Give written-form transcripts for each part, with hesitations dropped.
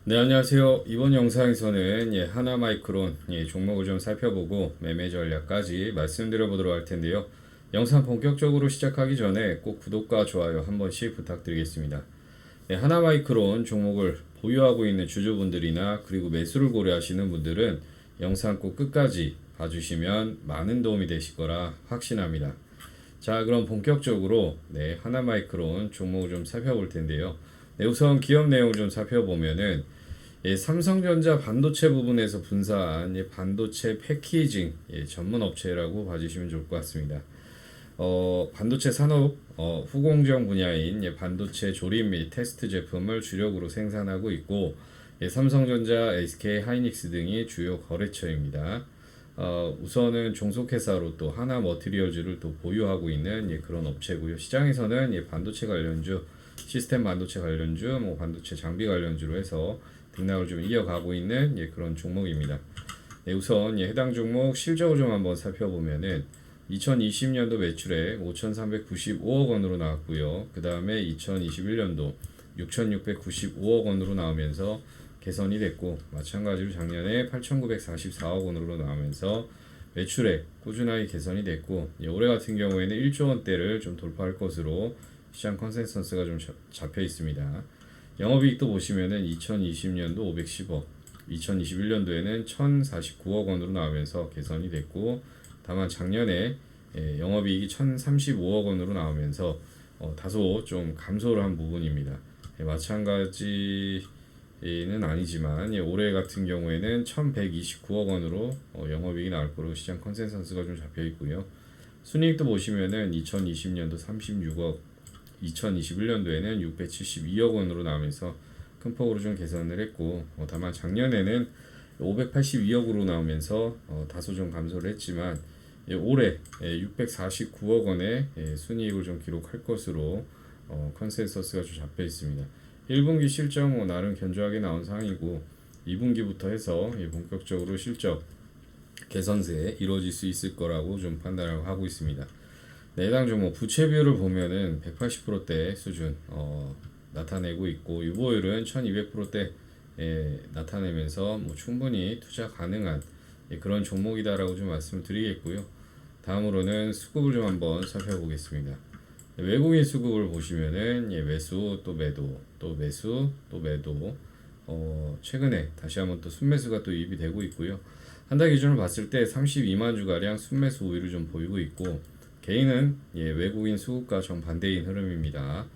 네, 안녕하세요. 이번 영상에서는 하나마이크론 종목을 좀 살펴보고 매매 전략까지 말씀드려 보도록 할 텐데요. 영상 본격적으로 시작하기 전에 꼭 구독과 좋아요 한 번씩 부탁드리겠습니다. 네, 하나마이크론 종목을 보유하고 있는 주주분들이나 그리고 매수를 고려하시는 분들은 영상 꼭 끝까지 봐주시면 많은 도움이 되실 거라 확신합니다. 자, 그럼 본격적으로 하나마이크론 종목을 좀 살펴볼 텐데요. 우선 기업 내용을 좀 살펴보면은 삼성전자 반도체 부분에서 분사한 반도체 패키징 전문 업체라고 봐주시면 좋을 것 같습니다. 반도체 산업 후공정 분야인 반도체 조립 및 테스트 제품을 주력으로 생산하고 있고 삼성전자, SK 하이닉스 등이 주요 거래처입니다. 우선은 종속회사로 또 하나 머티리얼즈를 또 보유하고 있는 그런 업체고요. 시장에서는 반도체 관련주, 시스템 반도체 관련주, 반도체 장비 관련주로 해서 등락을 좀 이어가고 있는 그런 종목입니다. 우선 해당 종목 실적을 좀 한번 살펴보면은 2020년도 매출액 5,395억 원으로 나왔고요. 그 다음에 2021년도 6,695억 원으로 나오면서 개선이 됐고, 마찬가지로 작년에 8,944억 원으로 나오면서 매출액 꾸준하게 개선이 됐고, 올해 같은 경우에는 1조 원대를 좀 돌파할 것으로 시장 컨센서스가 좀 잡혀 있습니다. 영업이익도 보시면은 2020년도 510억, 2021년도에는 1,049억 원으로 나오면서 개선이 됐고, 다만 작년에 영업이익이 1,035억 원으로 나오면서 다소 좀 감소를 한 부분입니다. 마찬가지는 아니지만 올해 같은 경우에는 1,129억 원으로 영업이익이 나올 거로 시장 컨센서스가 좀 잡혀 있고요. 순이익도 보시면은 2020년도 36억, 2021년도에는 672억 원으로 나오면서 큰 폭으로 좀 개선을 했고, 다만 작년에는 582억으로 나오면서 다소 좀 감소를 했지만 올해 649억 원의 순이익을 좀 기록할 것으로 컨센서스가 좀 잡혀 있습니다. 1분기 실적 나름 견조하게 나온 상황이고 2분기부터 해서 본격적으로 실적 개선세 이루어질 수 있을 거라고 좀 판단을 하고 있습니다. 해당 종목 부채 비율을 보면은 180%대 수준 나타내고 있고 유보율은 1200%대 나타내면서 충분히 투자 가능한 그런 종목이다라고 좀 말씀을 드리겠고요. 다음으로는 수급을 좀 한번 살펴보겠습니다. 외국인 수급을 보시면은 매수 또 매도 또 매수 또 매도 최근에 다시 한번 또 순매수가 또 유입이 되고 있고요. 한 달 기준으로 봤을 때 32만 주가량 순매수 우위를 좀 보이고 있고 개인은 외국인 수급과 정반대인 흐름입니다.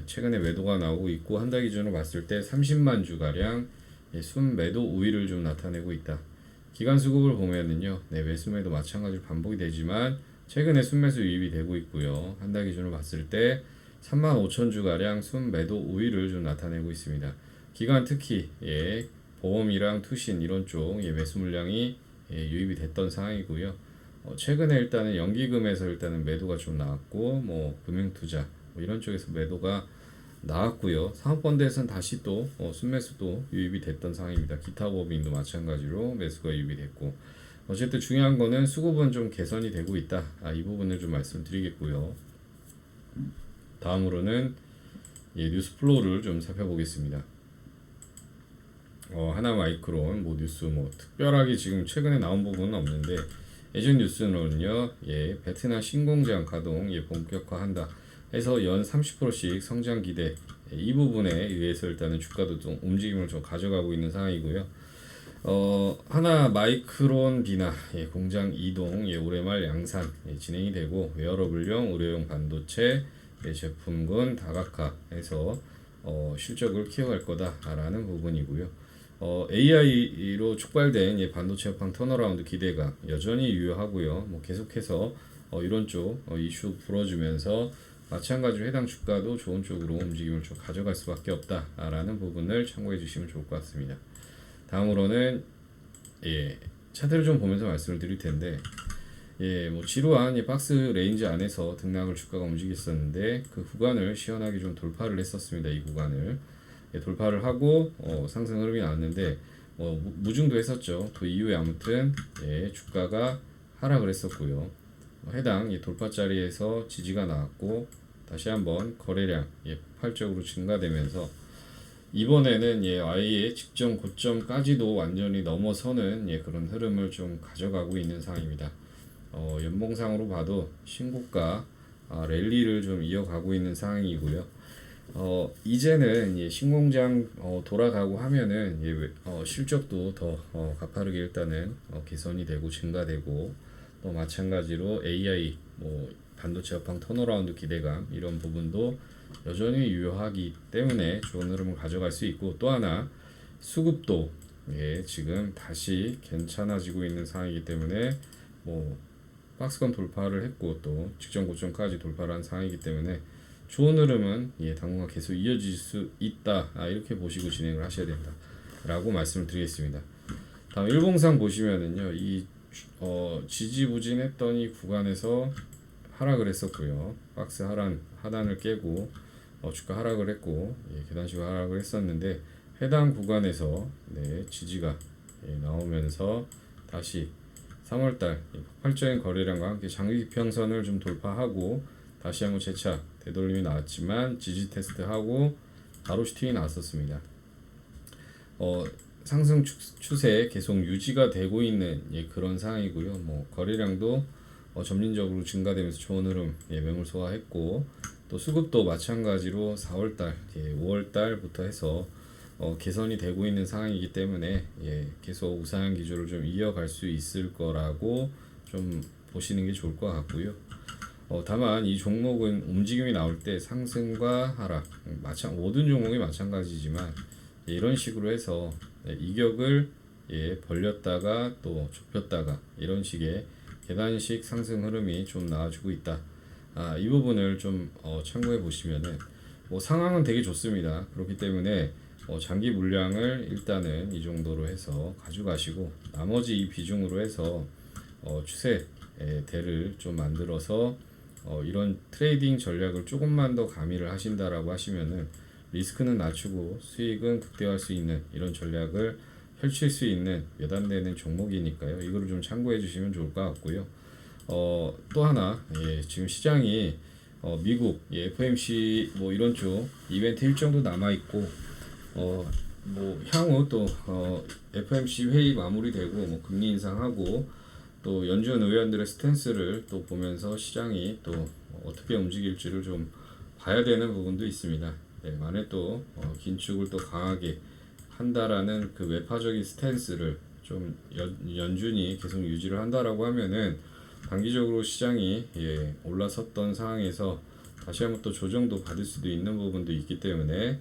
최근에 매도가 나오고 있고 한 달 기준으로 봤을 때 30만 주가량 순매도 우위를 좀 나타내고 있다. 기관 수급을 보면은요, 매수 매도 마찬가지로 반복이 되지만 최근에 순매수 유입이 되고 있고요. 한 달 기준으로 봤을 때 3만 5천 주가량 순매도 우위를 좀 나타내고 있습니다. 기관 특히 보험이랑 투신 이런 쪽 매수 물량이 유입이 됐던 상황이고요. 최근에 일단은 연기금에서 일단은 매도가 좀 나왔고 금융투자 이런 쪽에서 매도가 나왔고요. 상업펀드에서는 다시 또 순매수도 유입이 됐던 상황입니다. 기타 법인도 마찬가지로 매수가 유입이 됐고 어쨌든 중요한 거는 수급은 좀 개선이 되고 있다. 이 부분을 좀 말씀드리겠고요. 다음으로는 뉴스 플로우를 좀 살펴보겠습니다. 하나마이크론 뉴스 특별하게 지금 최근에 나온 부분은 없는데 예전 뉴스는요, 베트남 신공장 가동 본격화한다 해서 연 30%씩 성장 기대 이 부분에 의해서 일단은 주가도 좀 움직임을 좀 가져가고 있는 상황이고요. 하나 마이크론 비나 공장 이동 올해 말 양산 진행이 되고 웨어러블용 의료용 반도체 제품군 다각화해서 실적을 키워갈 거다라는 부분이고요. AI로 촉발된 반도체 업황 턴어라운드 기대가 여전히 유효하고요. 계속해서 이런 쪽 이슈 불어주면서 마찬가지로 해당 주가도 좋은 쪽으로 움직임을 좀 가져갈 수밖에 없다라는 부분을 참고해 주시면 좋을 것 같습니다. 다음으로는 차트를 좀 보면서 말씀을 드릴 텐데 지루한 박스 레인지 안에서 등락을 주가가 움직였었는데 그 구간을 시원하게 좀 돌파를 했었습니다. 이 구간을 돌파를 하고 상승 흐름이 나왔는데 무중도 했었죠. 그 이후에 아무튼 주가가 하락을 했었고요. 해당 돌파 자리에서 지지가 나왔고 다시 한번 거래량 폭발적으로 증가되면서 이번에는 아예 직전 고점까지도 완전히 넘어서는 그런 흐름을 좀 가져가고 있는 상황입니다. 연봉상으로 봐도 신고가 랠리를 좀 이어가고 있는 상황이고요. 이제는 신공장 돌아가고 하면은 실적도 더 가파르게 일단은 개선이 되고 증가되고, 또 마찬가지로 AI 반도체 업황 턴어라운드 기대감 이런 부분도 여전히 유효하기 때문에 좋은 흐름을 가져갈 수 있고, 또 하나 수급도 지금 다시 괜찮아지고 있는 상황이기 때문에 박스권 돌파를 했고 또 직전 고점까지 돌파를 한 상황이기 때문에 좋은 흐름은 당분간 계속 이어질 수 있다, 이렇게 보시고 진행을 하셔야 된다 라고 말씀을 드리겠습니다. 다음 일봉상 보시면은요, 지지부진했던 이 구간에서 하락을 했었고요. 박스 하단을 깨고 주가 하락을 했고 계단식 하락을 했었는데, 해당 구간에서 지지가 나오면서 다시 3월달 폭발적인 거래량과 함께 장기 기평선을 좀 돌파하고 다시 한번 재차 되돌림이 나왔지만 지지 테스트하고 바로 슈팅이 나왔었습니다. 상승 추세 계속 유지가 되고 있는 그런 상황이고요. 거래량도 점진적으로 증가되면서 좋은 흐름 매물 소화했고, 또 수급도 마찬가지로 4월달, 5월달부터 해서 개선이 되고 있는 상황이기 때문에 계속 우상향 기조를 좀 이어갈 수 있을 거라고 좀 보시는 게 좋을 것 같고요. 다만 이 종목은 움직임이 나올 때 상승과 하락 모든 종목이 마찬가지지만 이런 식으로 해서 이격을 벌렸다가 또 좁혔다가 이런 식의 계단식 상승 흐름이 좀 나와주고 있다. 이 부분을 좀 참고해 보시면은 상황은 되게 좋습니다. 그렇기 때문에 장기 물량을 일단은 이 정도로 해서 가져가시고, 나머지 이 비중으로 해서 추세 대를 좀 만들어서 이런 트레이딩 전략을 조금만 더 가미를 하신다라고 하시면은 리스크는 낮추고 수익은 극대화할 수 있는 이런 전략을 펼칠 수 있는 몇 안 되는 종목이니까요. 이거를 좀 참고해 주시면 좋을 것 같고요. 또 하나, 지금 시장이 미국 FOMC 이런 쪽 이벤트 일정도 남아 있고, 향후 또 FOMC 회의 마무리되고 금리 인상하고 또 연준 의원들의 스탠스를 또 보면서 시장이 또 어떻게 움직일지를 좀 봐야 되는 부분도 있습니다. 만에 또 긴축을 또 강하게 한다라는 그 외파적인 스탠스를 좀 연준이 계속 유지를 한다라고 하면은 단기적으로 시장이 올라섰던 상황에서 다시 한번 또 조정도 받을 수도 있는 부분도 있기 때문에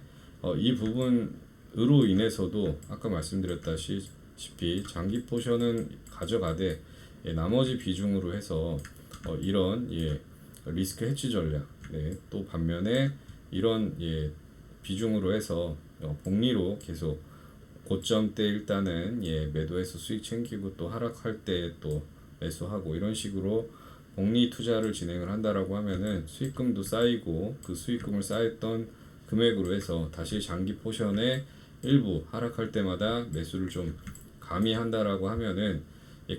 이 부분으로 인해서도 아까 말씀드렸다시피 장기 포션은 가져가되 나머지 비중으로 해서 이런 리스크 해치 전략, 또 반면에 이런 비중으로 해서 복리로 계속 고점 때 일단은 매도해서 수익 챙기고 또 하락할 때 또 매수하고 이런 식으로 복리 투자를 진행을 한다라고 하면은 수익금도 쌓이고, 그 수익금을 쌓였던 금액으로 해서 다시 장기 포션에 일부 하락할 때마다 매수를 좀 가미한다라고 하면은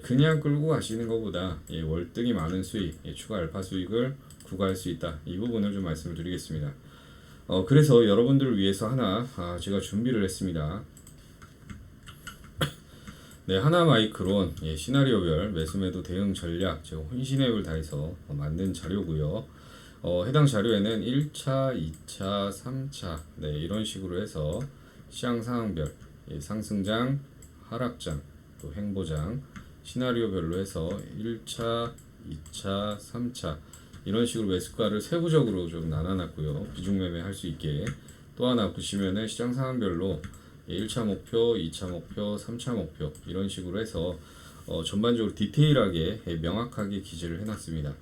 그냥 끌고 가시는 것보다 월등히 많은 수익, 추가 알파 수익을 구가할 수 있다. 이 부분을 좀 말씀을 드리겠습니다. 그래서 여러분들을 위해서 하나 제가 준비를 했습니다. 하나마이크론 시나리오별 매수매도 대응 전략 제가 혼신의 다해서 만든 자료고요. 해당 자료에는 1차, 2차, 3차 이런 식으로 해서 시장 상황별 상승장, 하락장, 또 횡보장 시나리오별로 해서 1차, 2차, 3차 이런 식으로 매수가를 세부적으로 좀 나눠놨고요. 비중 매매 할 수 있게. 또 하나 보시면은 시장 상황별로 1차 목표, 2차 목표, 3차 목표 이런 식으로 해서 전반적으로 디테일하게 명확하게 기재를 해놨습니다.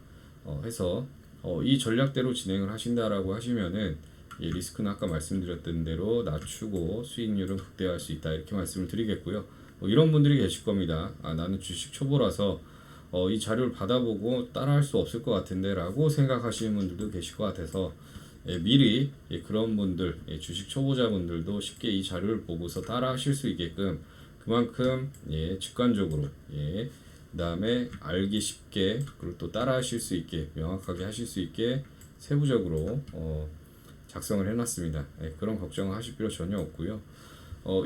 해서 이 전략대로 진행을 하신다라고 하시면은 리스크는 아까 말씀드렸던 대로 낮추고 수익률은 극대화할 수 있다, 이렇게 말씀을 드리겠고요. 이런 분들이 계실 겁니다. 나는 주식 초보라서 이 자료를 받아보고 따라할 수 없을 것 같은데 라고 생각하시는 분들도 계실 것 같아서 미리 그런 분들, 주식 초보자분들도 쉽게 이 자료를 보고서 따라 하실 수 있게끔 그만큼 직관적으로 그 다음에 알기 쉽게, 그리고 또 따라 하실 수 있게 명확하게 하실 수 있게 세부적으로 작성을 해놨습니다. 그런 걱정을 하실 필요 전혀 없고요.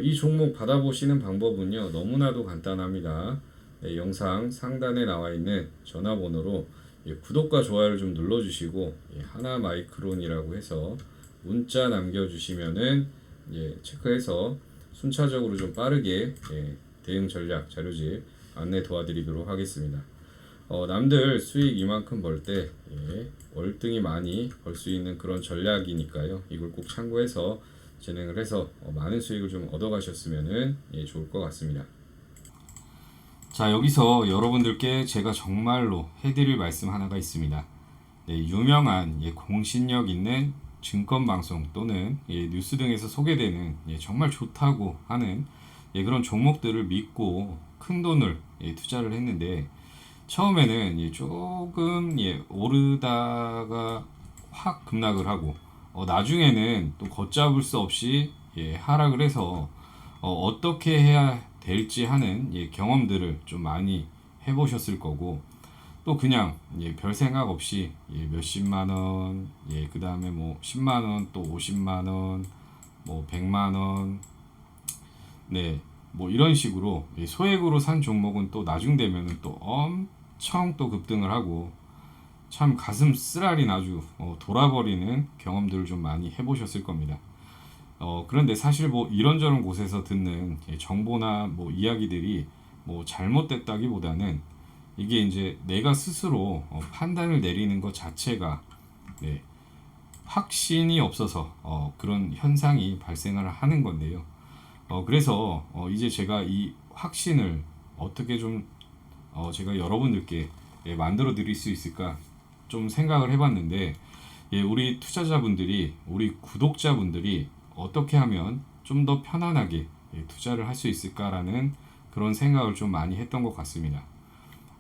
이 종목 받아보시는 방법은요 너무나도 간단합니다. 영상 상단에 나와 있는 전화번호로 구독과 좋아요를 좀 눌러주시고 하나마이크론이라고 해서 문자 남겨주시면은 체크해서 순차적으로 좀 빠르게 대응 전략 자료집 안내 도와드리도록 하겠습니다. 남들 수익 이만큼 벌 때 월등히 많이 벌 수 있는 그런 전략이니까요. 이걸 꼭 참고해서 진행을 해서 많은 수익을 좀 얻어가셨으면 좋을 것 같습니다. 자, 여기서 여러분들께 제가 정말로 해드릴 말씀 하나가 있습니다. 유명한 공신력 있는 증권방송 또는 뉴스 등에서 소개되는 정말 좋다고 하는 그런 종목들을 믿고 큰 돈을 투자를 했는데 처음에는 조금 오르다가 확 급락을 하고 나중에는 또 걷잡을 수 없이 하락을 해서 어떻게 해야 될지 하는 경험들을 좀 많이 해보셨을 거고 또 그냥 별 생각 없이 몇십만 원, 그 다음에 뭐 10만 원, 또 50만 원, 뭐 100만 원, 뭐 이런 식으로 소액으로 산 종목은 또 나중 되면은 또 엄청 또 급등을 하고 참 가슴 쓰라린 아주 돌아버리는 경험들을 좀 많이 해보셨을 겁니다. 그런데 사실 뭐 이런저런 곳에서 듣는 정보나 뭐 이야기들이 뭐 잘못됐다기보다는 이게 이제 내가 스스로 판단을 내리는 것 자체가 확신이 없어서 그런 현상이 발생을 하는 건데요. 그래서 이제 제가 이 확신을 어떻게 좀 제가 여러분들께 만들어 드릴 수 있을까 좀 생각을 해봤는데 우리 투자자분들이 우리 구독자분들이 어떻게 하면 좀 더 편안하게 투자를 할 수 있을까라는 그런 생각을 좀 많이 했던 것 같습니다.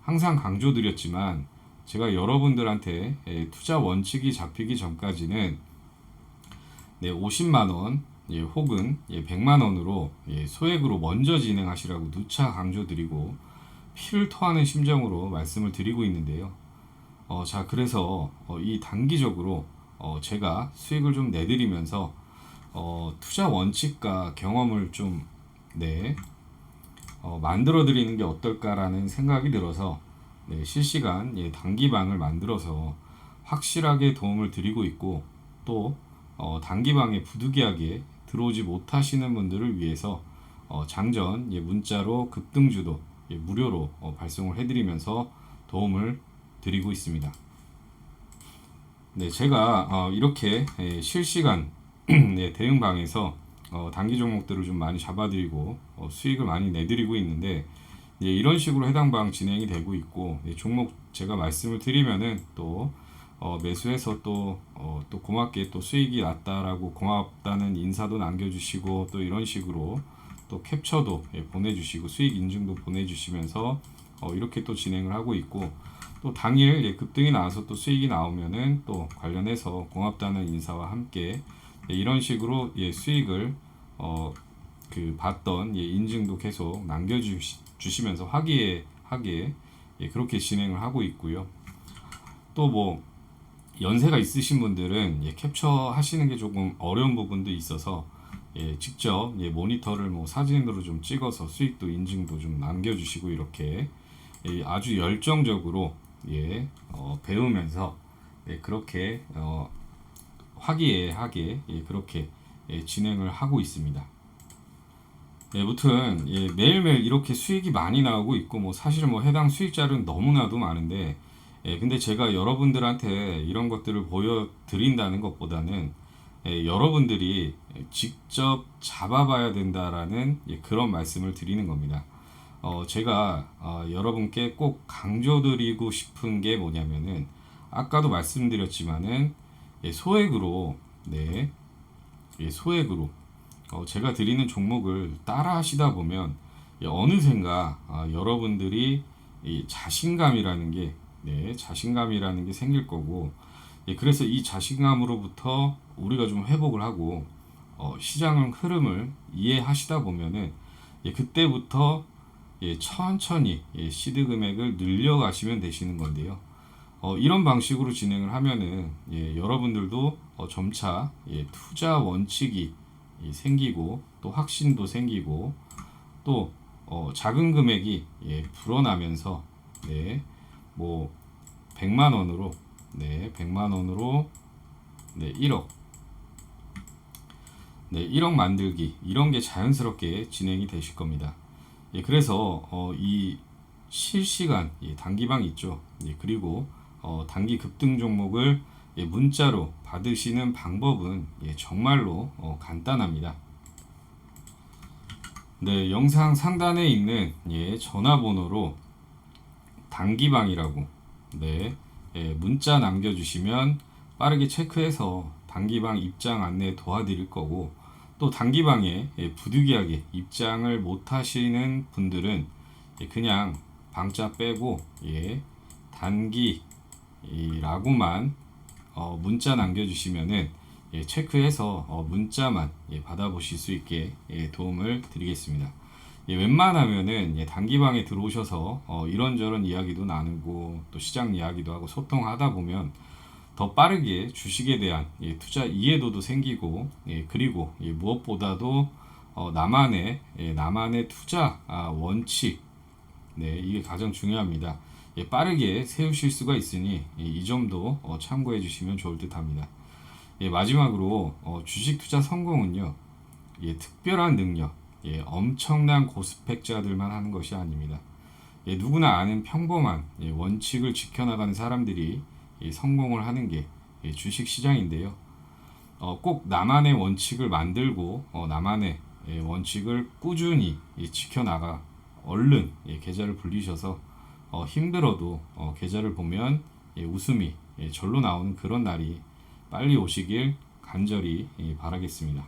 항상 강조드렸지만 제가 여러분들한테 투자 원칙이 잡히기 전까지는 50만원 혹은 100만원으로 소액으로 먼저 진행하시라고 누차 강조드리고 피를 토하는 심정으로 말씀을 드리고 있는데요. 자, 그래서 이 단기적으로 제가 수익을 좀 내드리면서 투자 원칙과 경험을 좀 만들어 드리는 게 어떨까라는 생각이 들어서 실시간 단기방을 만들어서 확실하게 도움을 드리고 있고 또 단기방에 부득이하게 들어오지 못하시는 분들을 위해서 장전 문자로 급등주도 무료로 발송을 해드리면서 도움을 드리고 있습니다. 제가 이렇게 실시간 대응방에서 단기 종목들을 좀 많이 잡아드리고 수익을 많이 내드리고 있는데 이런 식으로 해당 방 진행이 되고 있고 종목 제가 말씀을 드리면은 또 매수해서 또 고맙게 또 수익이 났다라고 고맙다는 인사도 남겨주시고 또 이런 식으로 또 캡처도 보내주시고 수익 인증도 보내주시면서 이렇게 또 진행을 하고 있고 또 당일 급등이 나와서 또 수익이 나오면은 또 관련해서 고맙다는 인사와 함께 이런 식으로 수익을 받던 인증도 계속 남겨주시면서 화기애애하게 그렇게 진행을 하고 있고요. 또 뭐 연세가 있으신 분들은 캡처 하시는 게 조금 어려운 부분도 있어서 직접 모니터를 뭐 사진으로 좀 찍어서 수익도 인증도 좀 남겨주시고 이렇게 아주 열정적으로 배우면서 그렇게 화기애애하게 그렇게 진행을 하고 있습니다. 무튼 매일매일 이렇게 수익이 많이 나오고 있고 뭐 사실 뭐 해당 수익자료는 너무나도 많은데 근데 제가 여러분들한테 이런 것들을 보여드린다는 것보다는 여러분들이 직접 잡아봐야 된다라는 그런 말씀을 드리는 겁니다. 제가 여러분께 꼭 강조드리고 싶은 게 뭐냐면은 아까도 말씀드렸지만은 소액으로 소액으로 제가 드리는 종목을 따라 하시다 보면 어느샌가 여러분들이 이 자신감이라는 게 생길 거고 그래서 이 자신감으로부터 우리가 좀 회복을 하고 시장 흐름을 이해하시다 보면은 그때부터 천천히 시드 금액을 늘려가시면 되시는 건데요. 이런 방식으로 진행을 하면은 여러분들도 점차 투자 원칙이 생기고 또 확신도 생기고 또 작은 금액이 불어나면서 뭐 100만 원으로 100만 원으로 1억 1억 만들기 이런 게 자연스럽게 진행이 되실 겁니다. 그래서 이 실시간 단기방 있죠. 그리고 단기 급등 종목을 문자로 받으시는 방법은 정말로 간단합니다. 영상 상단에 있는 전화번호로 단기방이라고 문자 남겨주시면 빠르게 체크해서 단기방 입장 안내 도와드릴 거고, 또 단기방에 부득이하게 입장을 못 하시는 분들은 그냥 방자 빼고 단기라고만 문자 남겨주시면은 체크해서 문자만 받아보실 수 있게 도움을 드리겠습니다. 웬만하면은 단기방에 들어오셔서 이런저런 이야기도 나누고 또 시장 이야기도 하고 소통하다 보면 더 빠르게 주식에 대한 투자 이해도도 생기고, 그리고 무엇보다도 나만의 투자 원칙, 이게 가장 중요합니다. 빠르게 세우실 수가 있으니 이 점도 참고해 주시면 좋을 듯 합니다. 마지막으로 주식 투자 성공은요, 특별한 능력, 엄청난 고스펙자들만 하는 것이 아닙니다. 누구나 아는 평범한 원칙을 지켜나가는 사람들이 성공을 하는 게 주식 시장인데요. 꼭 나만의 원칙을 만들고 나만의 원칙을 꾸준히 지켜나가 얼른 계좌를 불리셔서 힘들어도 계좌를 보면 웃음이 절로 나오는 그런 날이 빨리 오시길 간절히 바라겠습니다.